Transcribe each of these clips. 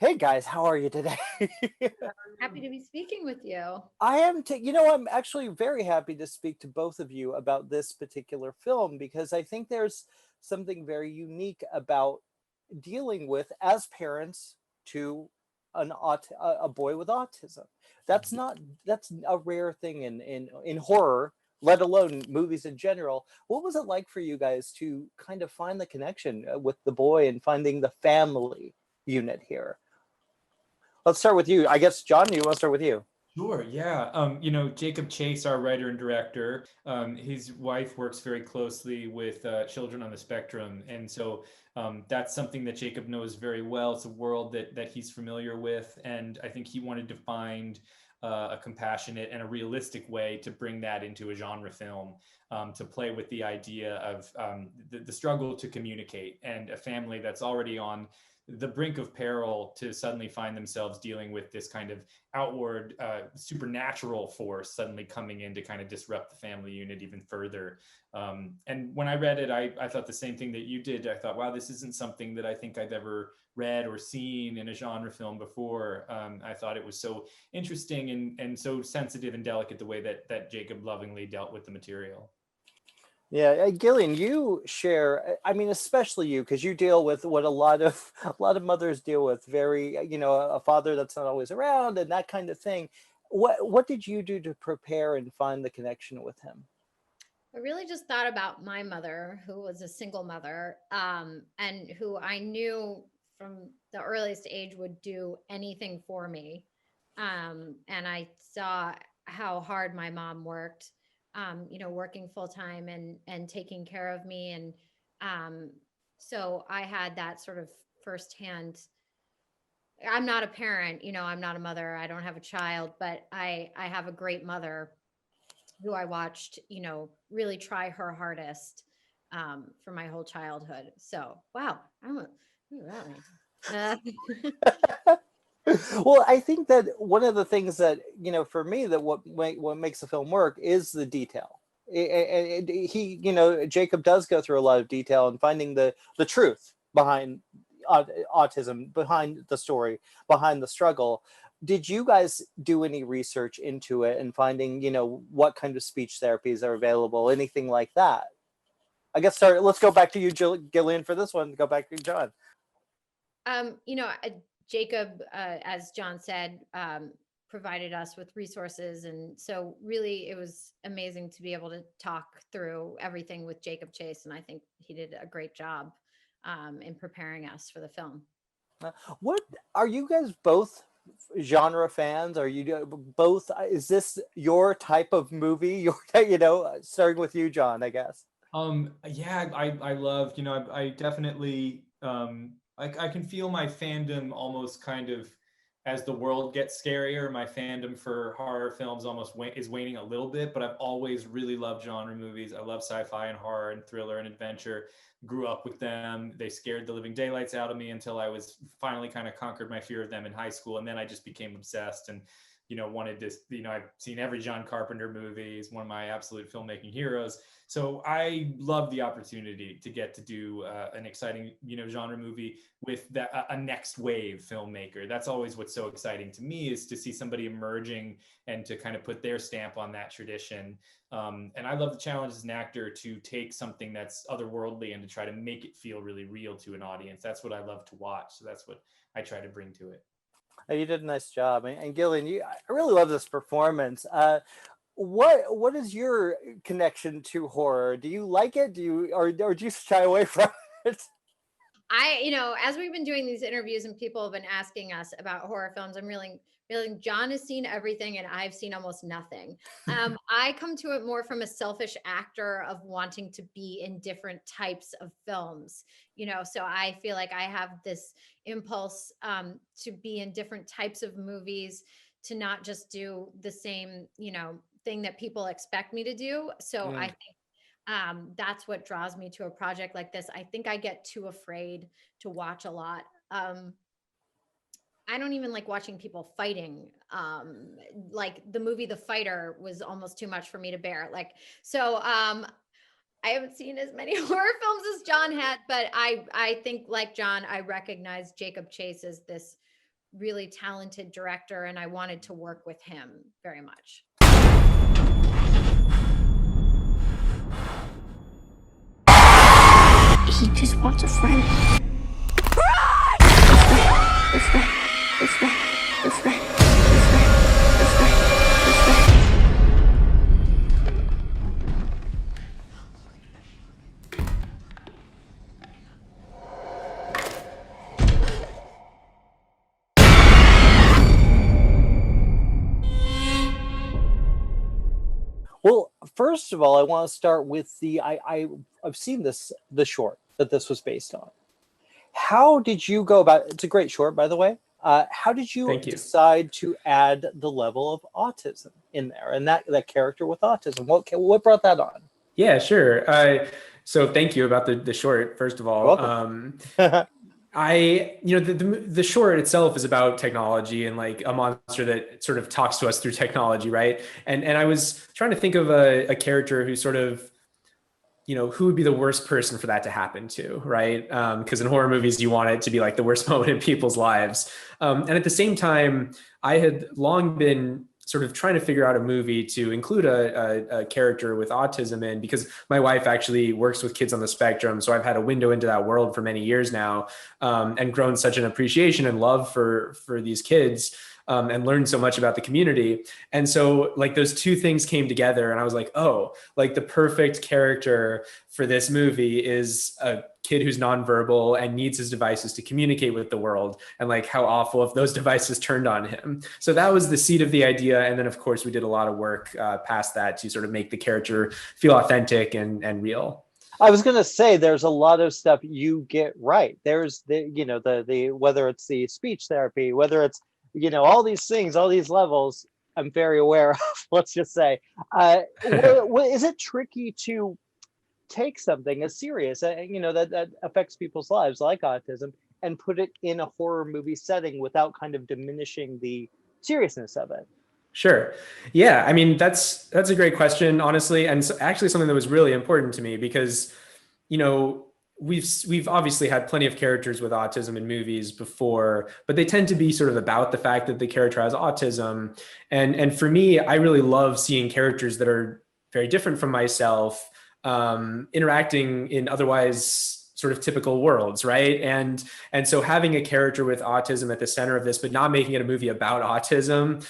Hey guys, how are you today? Happy to be speaking with you. I am, you know, I'm actually very happy to speak to both of you about this particular film because I think there's something very unique about dealing with as parents to a boy with autism. That's not that's a rare thing in horror, let alone movies in general. What was it like for you guys to kind of find the connection with the boy and finding the family unit here? Let's start with you. I guess, John, you want to start with you? Sure, yeah. Jacob Chase, our writer and director, his wife works very closely with children on the spectrum. And so that's something that Jacob knows very well. It's a world that he's familiar with. And I think he wanted to find a compassionate and a realistic way to bring that into a genre film, to play with the idea of the struggle to communicate and a family that's already on the brink of peril to suddenly find themselves dealing with this kind of outward supernatural force suddenly coming in to kind of disrupt the family unit even further. And when I read it, I thought the same thing that you did. I thought, wow, this isn't something that I think I've ever read or seen in a genre film before. I thought it was so interesting and so sensitive and delicate the way that Jacob lovingly dealt with the material. Yeah, Gillian, you share. I mean, especially you, because you deal with what a lot of a lot of mothers deal with. Very, a father that's not always around and that kind of thing. What did you do to prepare and find the connection with him? I really just thought about my mother, who was a single mother, and who I knew from the earliest age would do anything for me. And I saw how hard my mom worked, working full time and taking care of me. And um, so I had that sort of firsthand. I'm not a parent, I'm not a mother. I don't have a child, but I have a great mother who I watched, really try her hardest for my whole childhood. So, wow, look at that me. Well, I think that one of the things that for me, that what makes the film work is the detail. And he, Jacob does go through a lot of detail in finding the truth behind autism, behind the story, behind the struggle. Did you guys do any research into it and finding, what kind of speech therapies are available, anything like that? I guess, sorry, let's go back to you, Gillian, for this one. Go back to John. um, you know, uh, Jacob, as John said, provided us with resources. And so, really, it was amazing to be able to talk through everything with Jacob Chase. And I think he did a great job in preparing us for the film. What are you guys both genre fans? Are you both? Is this your type of movie? Your, starting with you, John, I guess. Yeah, I love, I definitely, I can feel my fandom almost kind of as the world gets scarier. My fandom for horror films almost is waning a little bit, but I've always really loved genre movies. I love sci-fi and horror and thriller and adventure. Grew up with them. They scared the living daylights out of me until I was finally kind of conquered my fear of them in high school. And then I just became obsessed and wanted to, I've seen every John Carpenter movie. He's one of my absolute filmmaking heroes. So I love the opportunity to get to do an exciting, genre movie with a next wave filmmaker. That's always what's so exciting to me, is to see somebody emerging and to kind of put their stamp on that tradition. And I love the challenge as an actor to take something that's otherworldly and to try to make it feel really real to an audience. That's what I love to watch. So that's what I try to bring to it. You did a nice job, and Gillian, I really love this performance. What is your connection to horror? Do you like it? Do you or do you shy away from it? As we've been doing these interviews and people have been asking us about horror films, I'm realizing John has seen everything and I've seen almost nothing. I come to it more from a selfish actor of wanting to be in different types of films, so I feel like I have this impulse to be in different types of movies, to not just do the same, thing that people expect me to do. So I Mm. think that's what draws me to a project like this. I think I get too afraid to watch a lot. I don't even like watching people fighting. Like the movie The Fighter was almost too much for me to bear. I haven't seen as many horror films as John had, but I think, like John, I recognize Jacob Chase as this really talented director, and I wanted to work with him very much. He just wants a friend. Well, first of all, I want to start with I've seen the short that this was based on. How did you go about it? It's a great short, by the way. How did you Thank you. decide to add the level of autism in there and that character with autism? What brought that on? Yeah, sure. So thank you about the short, first of all. Welcome. The short itself is about technology and like a monster that sort of talks to us through technology, right? And I was trying to think of a character who sort of, who would be the worst person for that to happen to, right? Because in horror movies, you want it to be like the worst moment in people's lives. And at the same time, I had long been sort of trying to figure out a movie to include a character with autism in, because my wife actually works with kids on the spectrum. So I've had a window into that world for many years now, and grown such an appreciation and love for these kids. And learned so much about the community. And so like those two things came together and I was like, oh, like the perfect character for this movie is a kid who's nonverbal and needs his devices to communicate with the world, and like how awful if those devices turned on him. So that was the seed of the idea. And then of course we did a lot of work past that to sort of make the character feel authentic and real. I was going to say there's a lot of stuff you get right. There's the whether it's the speech therapy, whether it's all these things, all these levels, I'm very aware of, let's just say. Is it tricky to take something as serious, that affects people's lives like autism, and put it in a horror movie setting without kind of diminishing the seriousness of it? Sure. Yeah. I mean, that's a great question, honestly. And so actually something that was really important to me because, we've obviously had plenty of characters with autism in movies before, but they tend to be sort of about the fact that the character has autism. And for me, I really love seeing characters that are very different from myself, interacting in otherwise sort of typical worlds, right? And so having a character with autism at the center of this, but not making it a movie about autism,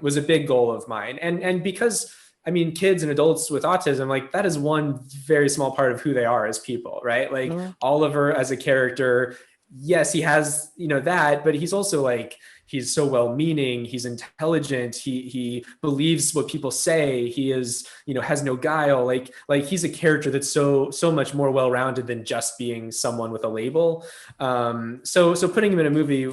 was a big goal of mine. And because I mean, kids and adults with autism, like that is one very small part of who they are as people, right? Like Oliver as a character, yes, he has, that, but he's also like, he's so well-meaning, he's intelligent, he believes what people say, he is, has no guile, like he's a character that's so much more well-rounded than just being someone with a label. So putting him in a movie,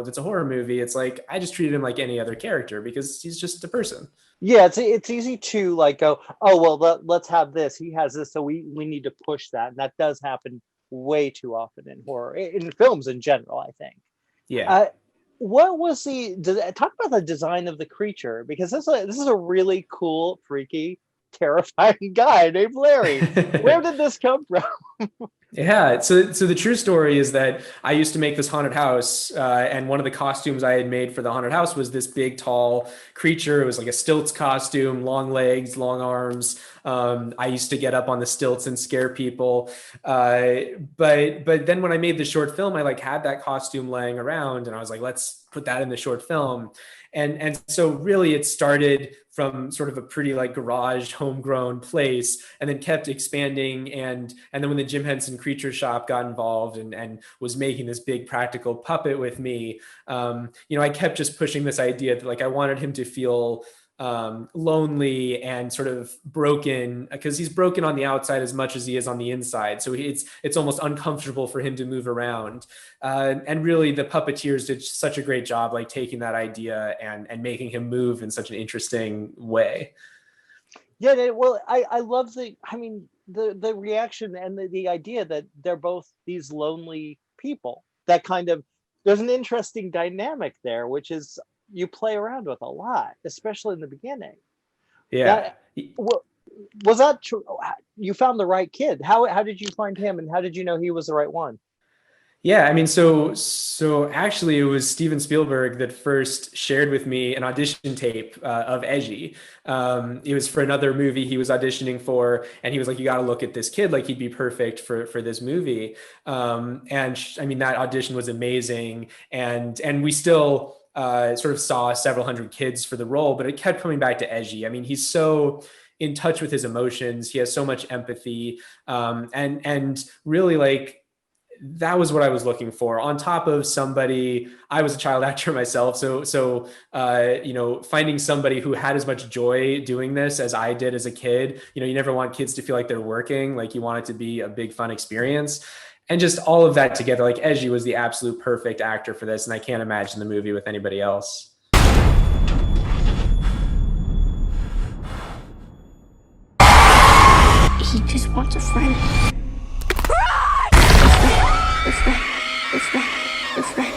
that's a horror movie, it's like, I just treated him like any other character because he's just a person. Yeah, it's easy to like go, oh, well, let's have this. He has this, so we need to push that. And that does happen way too often in horror, in films in general, I think. Yeah. What was talk about the design of the creature? Because this is a really cool, freaky, terrifying guy named Larry. Where did this come from? Yeah, so the true story is that I used to make this haunted house, and one of the costumes I had made for the haunted house was this big, tall creature. It was like a stilts costume, long legs, long arms. I used to get up on the stilts and scare people. But then when I made the short film, I like had that costume laying around, and I was like, let's put that in the short film. And so really it started from sort of a pretty like garage homegrown place, and then kept expanding. And then when the Jim Henson Creature Shop got involved and was making this big practical puppet with me, I kept just pushing this idea that like I wanted him to feel lonely and sort of broken, because he's broken on the outside as much as he is on the inside. So it's almost uncomfortable for him to move around. And really the puppeteers did such a great job, like taking that idea and making him move in such an interesting way. Yeah, well, I love the reaction and the idea that they're both these lonely people. That kind of, there's an interesting dynamic there, which is you play around with a lot, especially in the beginning. Yeah. Was that true? You found the right kid. How did you find him, and how did you know he was the right one? Yeah, I mean, so actually, it was Steven Spielberg that first shared with me an audition tape of Azhy. It was for another movie he was auditioning for, and he was like, "You got to look at this kid; like he'd be perfect for this movie." I mean, that audition was amazing, and we still sort of saw several hundred kids for the role, but it kept coming back to Azhy. I mean, he's so in touch with his emotions. He has so much empathy, and really like that was what I was looking for. On top of somebody, I was a child actor myself, so you know, finding somebody who had as much joy doing this as I did as a kid. You know, you never want kids to feel like they're working; like you want it to be a big fun experience. And just all of that together, like Azhy was the absolute perfect actor for this, and I can't imagine the movie with anybody else. He just wants a friend. A friend. A friend. A friend.